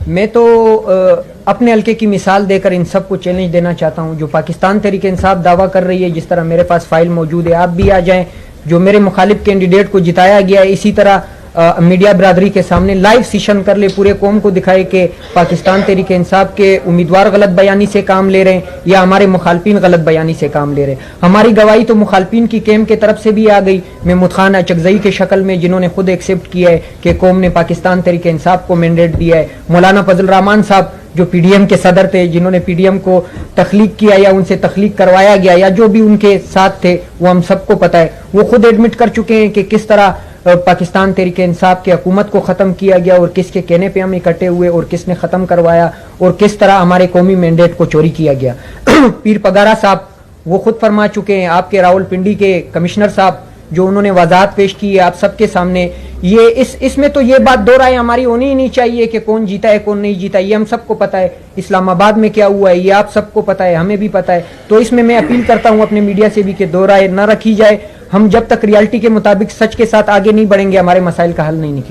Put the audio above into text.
میں تو اپنے حلقے کی مثال دے کر ان سب کو چیلنج دینا چاہتا ہوں جو پاکستان تحریک انصاف دعویٰ کر رہی ہے. جس طرح میرے پاس فائل موجود ہے, آپ بھی آ جائیں. جو میرے مخالف کینڈیڈیٹ کو جتایا گیا ہے, اسی طرح میڈیا برادری کے سامنے لائیو سیشن کر لے, پورے قوم کو دکھائے کہ پاکستان تحریک انصاف کے امیدوار غلط بیانی سے کام لے رہے ہیں یا ہمارے مخالفین غلط بیانی سے کام لے رہے ہیں. ہماری گواہی تو مخالفین کی کیمپ کی طرف سے بھی آ گئی, محمود خان اچکزئی کے شکل میں, جنہوں نے خود ایکسیپٹ کیا ہے کہ قوم نے پاکستان تحریک انصاف کو مینڈیٹ دیا ہے. مولانا فضل الرحمان صاحب جو پی ڈی ایم کے صدر تھے, جنہوں نے پی ڈی ایم کو تخلیق کیا یا ان سے تخلیق کروایا گیا یا جو بھی ان کے ساتھ تھے, وہ ہم سب کو پتہ ہے. وہ خود ایڈمٹ کر چکے ہیں کہ کس طرح پاکستان تحریک انصاف کی حکومت کو ختم کیا گیا اور کس کے کہنے پہ ہم اکٹھے ہوئے اور کس نے ختم کروایا اور کس طرح ہمارے قومی مینڈیٹ کو چوری کیا گیا. پیر پگارا صاحب وہ خود فرما چکے ہیں, آپ کے راول پنڈی کے کمشنر صاحب جو انہوں نے وضاحت پیش کی ہے آپ سب کے سامنے. یہ اس میں تو یہ بات دو رائے ہماری ہونی ہی نہیں چاہیے کہ کون جیتا ہے کون نہیں جیتا. یہ ہم سب کو پتہ ہے اسلام آباد میں کیا ہوا ہے, یہ آپ سب کو پتہ ہے, ہمیں بھی پتہ ہے. تو اس میں اپیل کرتا ہوں اپنے میڈیا سے بھی کہ دو رائے نہ رکھی جائے. ہم جب تک ریالٹی کے مطابق سچ کے ساتھ آگے نہیں بڑھیں گے ہمارے مسائل کا حل نہیں نکلے.